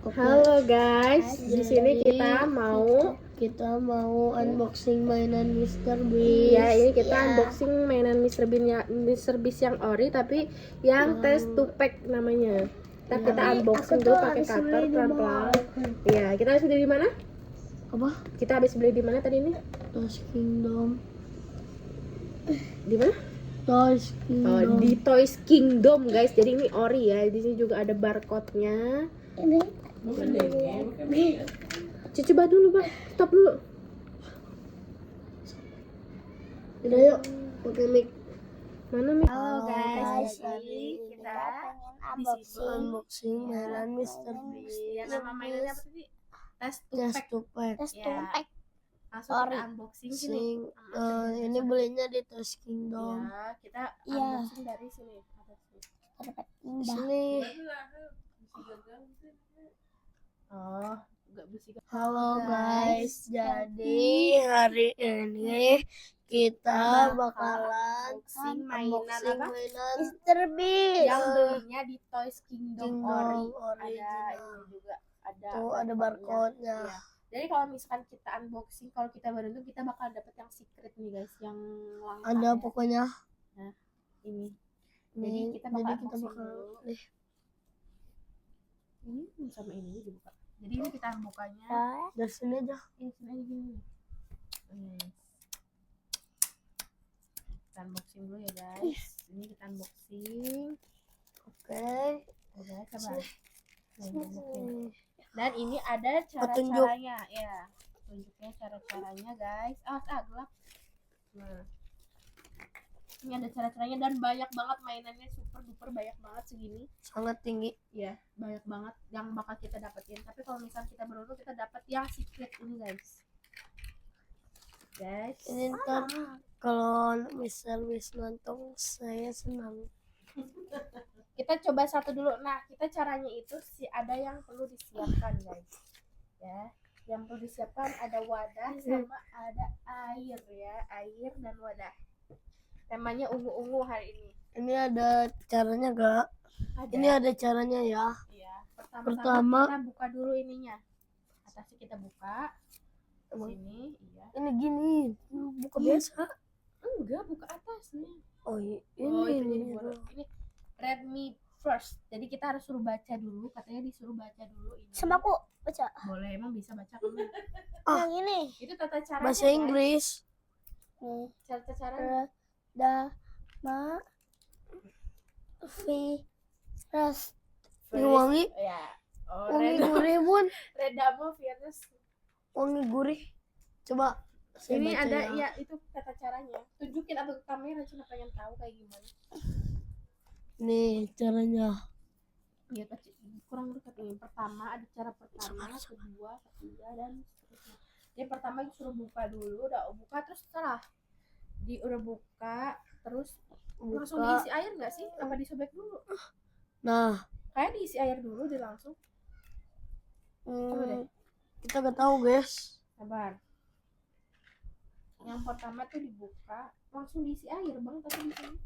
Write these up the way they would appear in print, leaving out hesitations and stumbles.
Oke. Halo guys, di sini Jadi, kita mau unboxing mainan Mr. Beast. ya ini kita unboxing mainan Mr. Beast yang ori tapi yang test to pack namanya. Kita unboxing dulu pakai cutter pelan-pelan. Ya, kita habis beli di mana? Apa? Kita habis beli di mana tadi ini? Toys Kingdom. Di mana? Toys Kingdom. Di Toys Kingdom guys. Jadi ini ori ya. Di sini juga ada barcode-nya. Coba dulu, Bang. Stop dulu. Udah yuk, pakai mic. Mana mic? Halo guys, jadi kita unboxing mainan Mr. Beast. Ya, nama mainannya apa tadi? Test to Just pack. to pack. Langsung kita unboxing sini. Ini belinya di Toys Kingdom. Ya, kita unboxing dari sini. Di sini. Oh, enggak bersih. Halo guys, jadi hari ini kita bakalan unboxing unboxing apa? mainan Mr. Beast Yang belinya di Toys Kingdom ori. original. Ada ini juga ada. Tuh ada barcode-nya. Ya. Jadi kalau misalkan kita unboxing, kalau kita beruntung kita bakal dapet yang secret nih guys, yang langka. Ada ya. pokoknya. Nah, ini. Jadi kita bakal unboxing dulu. Ini sama ini dibuka. Jadi ini kita bukanya Dari sini aja. ini sini aja gini. Kita unboxing dulu ya guys. Ini kita unboxing. Oke. Udah, sabar. Dan ini ada Petunjuk. cara-caranya ya. Tunjuknya cara-caranya guys. Gelap. Nah. Ini ada cara-caranya dan banyak banget mainannya, super duper banyak banget segini. Sangat tinggi. Ya, banyak banget yang bakal kita dapetin. Tapi kalau misal kita beruntung kita dapat yang secret ini guys. Guys, Ini ntar kalau Mr. Beast nonton saya senang. kita coba satu dulu. Nah, kita caranya itu ada yang perlu disiapkan guys. Ya, yang perlu disiapkan ada wadah sama ada air ya, air dan wadah. Temanya ungu-ungu hari ini. Ini ada caranya gak? Ada. Ini ada caranya ya. Iya. Pertama kita buka dulu ininya. Atasnya kita buka. Sini, iya. Ini gini, buka biasa. Enggak, buka atasnya. Oh ini Ini read me first. Jadi kita harus suruh baca dulu. Katanya disuruh baca dulu ini. Sama aku baca. Boleh, emang bisa baca kamu? Yang ini. Itu tata cara. bahasa Inggris. Nih. Cara. Ma virus. Ini wangi. Ya. Wangi gurih bun. Redamo virus. Wangi gurih. Coba. Saya Ini baca ada ya. itu tata caranya. Tunjukin atau ke kamera, cuma pengen tahu kayak gimana. Nih caranya. Ya, kurang dekat ini. Pertama ada cara pertama, kedua, ketiga dan seterusnya. Jadi pertama disuruh buka dulu, udah buka terus setelah udah buka terus langsung diisi air nggak sih? Apa disobek dulu? Nah, Kayak diisi air dulu dia langsung. Coba deh. kita gak tahu guys. Sabar. Yang pertama tuh dibuka, langsung diisi air bang, tapi di sini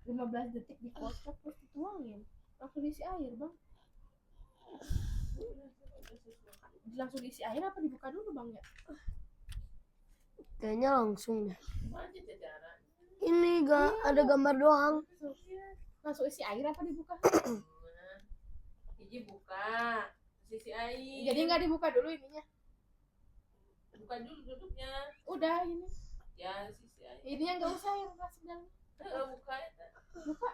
15 detik dikocok terus dituangin, langsung diisi air bang. Langsung diisi air apa dibuka dulu bang ya? Kayaknya langsung deh. Ini gak ada gambar doang. Langsung isi air apa dibuka? Iji buka, sisi air. Jadi nggak dibuka dulu ininya? Buka dulu duduknya. Udah ini. Ya sisi air. Ininya nggak usah yang sedang. Buka. Buka.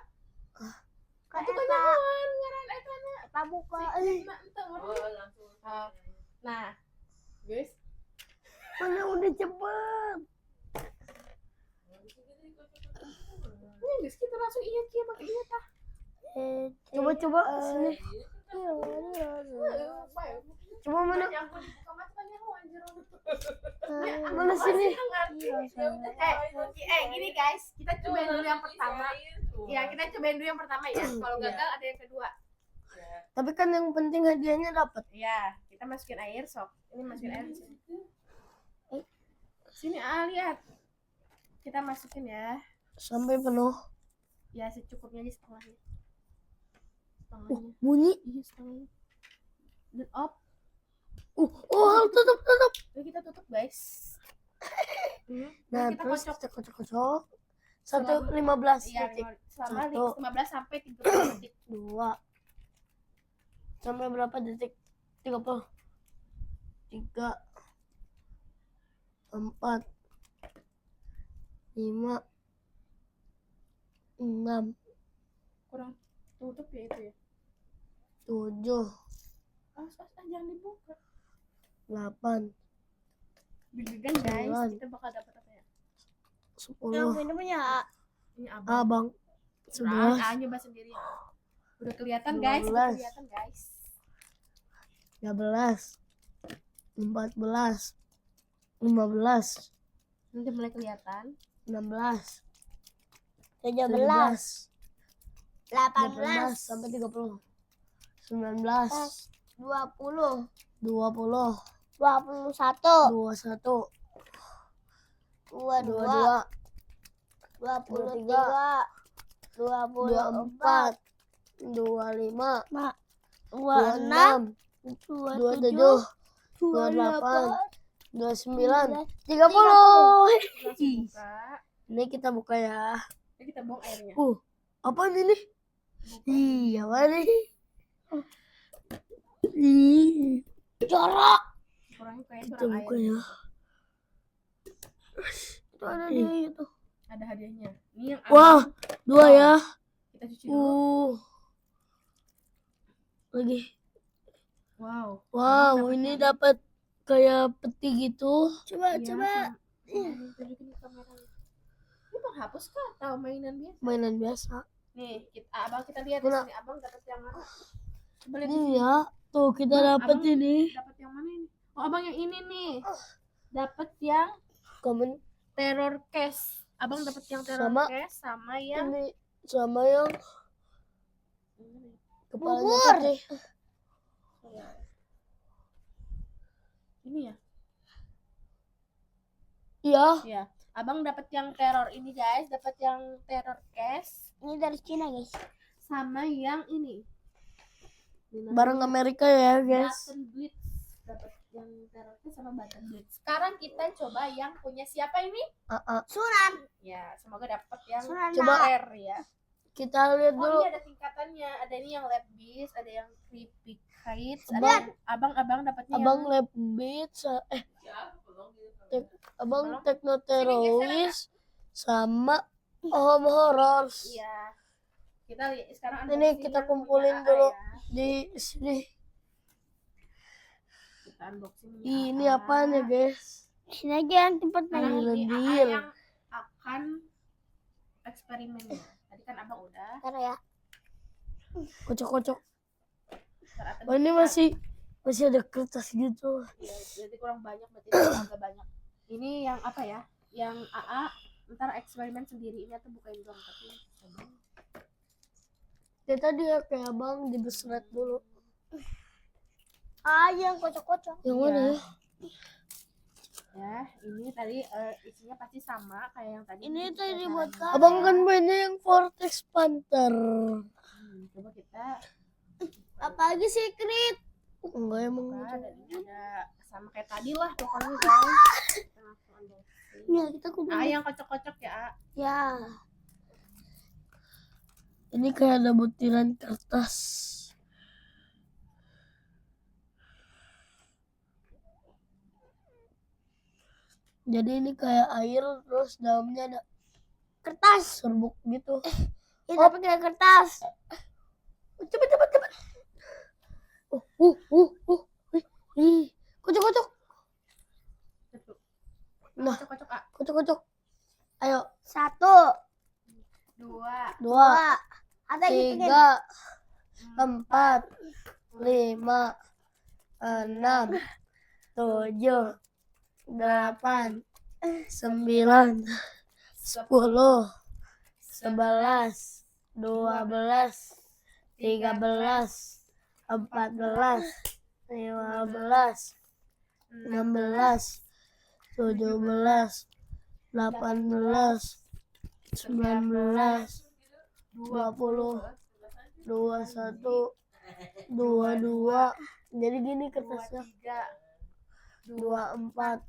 Kak Itu kan Eta. nyaman ngaran etana. Eta buka. Oh langsung. Nah, guys. Mana udah cepet. Ini guys kita langsung iya kia pakai iya tah. Coba sini. Coba mana? Mana sini? Gini guys, kita cobain dulu yang pertama. Ya, kita cobain dulu yang pertama ya. Kalau gagal ada yang kedua. Tapi kan yang penting hadiahnya dapat. Ya, kita masukin air sok. Ini masukin air di sini. Sini lihat. Kita masukin ya. Sampai penuh. Ya secukupnya aja setengahnya. Bunyi. Iya setengahnya. dan op. Tutup. Jadi kita tutup guys. Nah, kita terus kocok. kita kocok. 1 Selama- 15 Iya, detik. selama 1, 15 sampai 30 detik. 2. Sampai berapa detik? 30. 3, 4, 5, 6, Kurang tutup ya itu ya. 7, Jangan dibuka. 8, Deg-degan guys, 9, kita bakal dapat apa ya? 10. minumnya Ini abang. Abang. Nah, 11, nyoba sendiri. Udah kelihatan guys, 12. 13, 14, 15, Nanti mulai kelihatan. 16, 17 17, 18 sampai 30, 19, 20 20, 21 21, 22 22, 23 24 25, 26 27, 28, 29, 30. Langsung buka. Ini kita buka ya. Jadi kita buang airnya. Apa ini? Ih, apa nih? Ih, jorok Kurangnya kayak kita kurang buka air. ya. itu ada di itu Ada hadiahnya. Ini yang Wah, abang. 2 ya. Kita cuci dulu. Lagi. Wow. Wow, Abang ini dapatnya. dapat kayak peti gitu. coba Iya, coba tunjukin di kamera. Ini bang hapus kah? Tahu mainan biasa. Mainan biasa. Nih, abang kita lihat di Mana? sini. Abang dapat yang mana? Coba lihat di Ini sini. ya. Tuh, kita Bang, dapat abang ini. Dapat yang mana ini? Oh, abang yang ini nih. Dapat yang Komen terror case. Abang dapat yang terror Sama case sama yang ini sama yang kepalanya Bubur. putih. ini ya. Iya. Iya. Abang dapat yang terror ini guys, dapat yang terror case ini dari Cina guys sama yang ini. Barang Amerika ya, guys. Button Blitz. Dapat yang terror case sama Button Blitz. Sekarang kita coba yang punya siapa ini? Sunan Ya, semoga dapat yang Sunan Coba. rare ya. Kita lihat Oh, dulu. ini ada tingkatannya. Ada ini yang lab beast, ada yang creepy kites, ada Abang. yang abang dapatnya Abang yang lab beat Siapa bang gitu? abang Belum. teknoteroris sama home horrors. iya. Kita lihat sekarang Ini unboxing kita yang kumpulin punya AA dulu. ya. Di sini. Kita unboxing punya Ini AA. apaan ya, guys? sini aja yang tempat Sekarang main ini AA lendir. yang akan eksperimennya. Tadi kan abang udah. ntar ya Kocok-kocok. Ntar Oh, ini masih ada kertas gitu. ya, berarti kurang banyak, berarti agak banyak. Ini yang apa ya? Yang AA ntar eksperimen sendiri. Ini atau bukain dong, tapi coba. Ya tadi ya kayak abang dibesret dulu. yang kocok-kocok Yang mana ya? Ya, ini tadi isinya pasti sama kayak yang tadi. Ini Kita tadi buat caranya. kamu. Abang kan mainnya yang Vortex Panther. Coba kita apalagi secret Enggak emang. buka, dan ini ada sama kayak tadi lah pokoknya guys. Kita langsung unboxing. ya kita kumpul Yang kocok-kocok ya. ya Ini kayak ada butiran kertas. Jadi ini kayak air terus dalamnya ada kertas serbuk gitu. kita pakai kertas Cepet. Ih, kocok. Nah, Kocok-kocok ah. kocok. Ayo, 1 2 2, ada gitu 3, 4, 5, 6, 7, 8, 9, 10, 11, 12, 13, 14, 15, 16, 17, 18, 19, 20, 21, 22, Jadi gini kertasnya. 23, 24,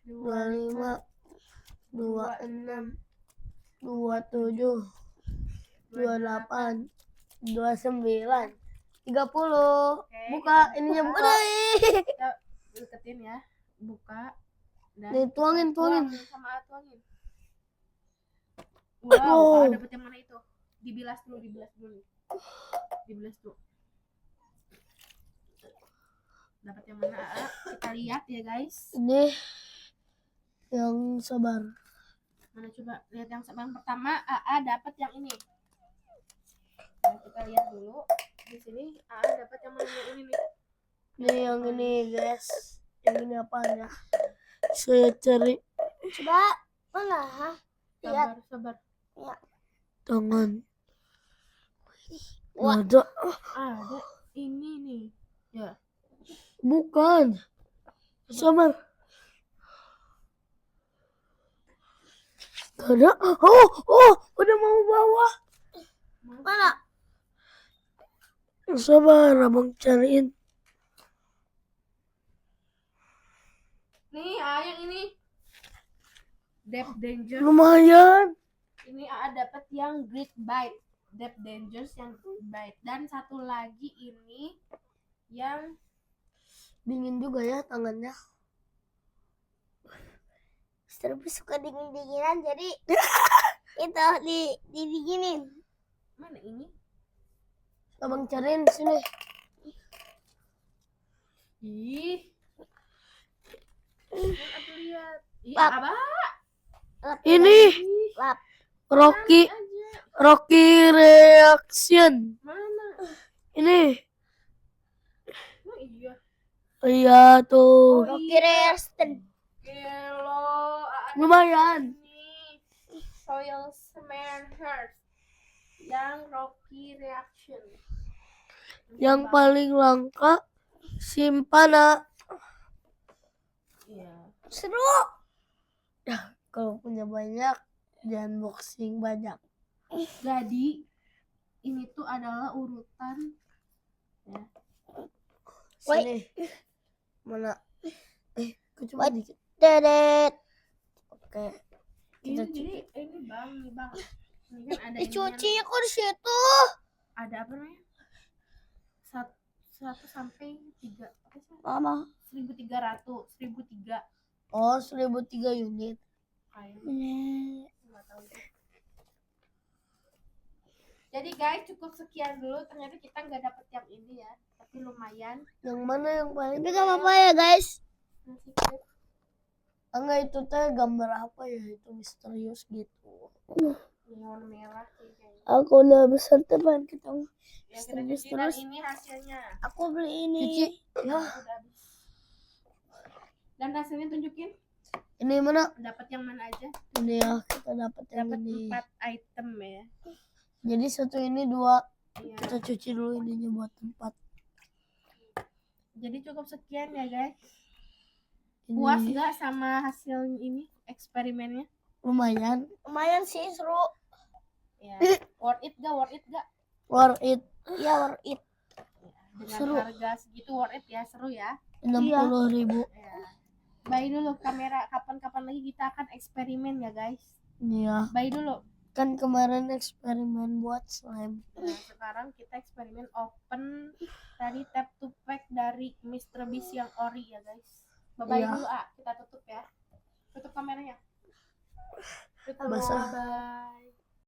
25, 26, 27, 28, 29, 30. Buka ininya buka. Kita deketin ya. Buka. Dan Nih tuangin. tuangin sama A, tuangin. Wow, Wow. dapet yang mana itu? Dibilas dulu. Dibilas dulu. Dapat yang mana? A? Kita lihat ya guys. Ini yang sabar. Mana coba lihat yang pertama. AA dapat yang ini. Nah, kita lihat dulu di sini. AA dapat yang mana ini nih? Ini yang ini guys. Yang ini apanya? Saya cari Coba mana? Ha? Lihat. Sabar. tangan. Wah. Ada. Ada ini nih. Ya. Bukan. Sabar. Ada. Oh, udah mau bawa. Mana? Sabar, abang cariin. Nih, yang ini. Depth Danger. Lumayan. Ini AA dapat yang Great Bite. Depth Dangers yang Great Bite. Dan satu lagi ini yang Dingin juga ya tangannya. Tapi suka dingin-dinginan jadi itu didinginin. mana ini? Abang cariin sini. Ih. Aku lihat. Ih, Lap. apa? Ini Lap. Rocky Aja. Reaction. Mana? Ini. Oh iya. Iya tuh. Rocky Reaction. Gelo. Lumayan. Ini Soil Smear Heart. Yang Rocky Reaction. Yang paling langka Simpana. Iya. Seru. Kalau punya banyak jangan boxing banyak. Jadi ini tuh adalah urutan ya. Sini. Mana? Cuma dikit. Dedet. Oke. Ini Kita jadi ini bang. Ini kan ada Dicuci inian. kok di situ. Ada apa namanya? 1 sampai 3 apa sih? Mama. 1300, 1003 Oh, 1003 unit. kayaknya. Nggak tahu itu. Jadi guys, cukup sekian dulu. Ternyata kita nggak dapet yang ini ya, tapi lumayan. Yang mana yang paling? Tapi gak apa-apa ya guys. Masih kecil. Enggak, itu teh gambar apa ya? Itu misterius gitu. Neon merah sih kayaknya. Aku udah besar teman kita. Ya, kita Misterius cuci dan terus. ini hasilnya. Aku beli ini. Cuci. Ya, Udah habis. Dan hasilnya tunjukin ini mana? dapat yang mana aja. Ini ya, kita dapat yang Dapat ini. 4 item ya. Jadi satu ini 2. Iya. Kita cuci dulu ininya buat tempat. Jadi cukup sekian ya guys. Ini Puas nggak sama hasil ini eksperimennya? lumayan. Lumayan sih seru. Ya. Worth it gak? Worth it. Ya worth it. Dengan Seru. harga segitu worth it ya, seru ya. 60.000. Ya. Bye dulu kamera, kapan-kapan lagi kita akan eksperimen ya guys. Iya. Bye dulu. Kan kemarin eksperimen buat slime. Nah, sekarang kita eksperimen open tadi tap to pack dari Mr. Beast yang ori ya guys. Bye Iya. dulu, kita tutup ya. Tutup kameranya. Tutup. Basah. Bye.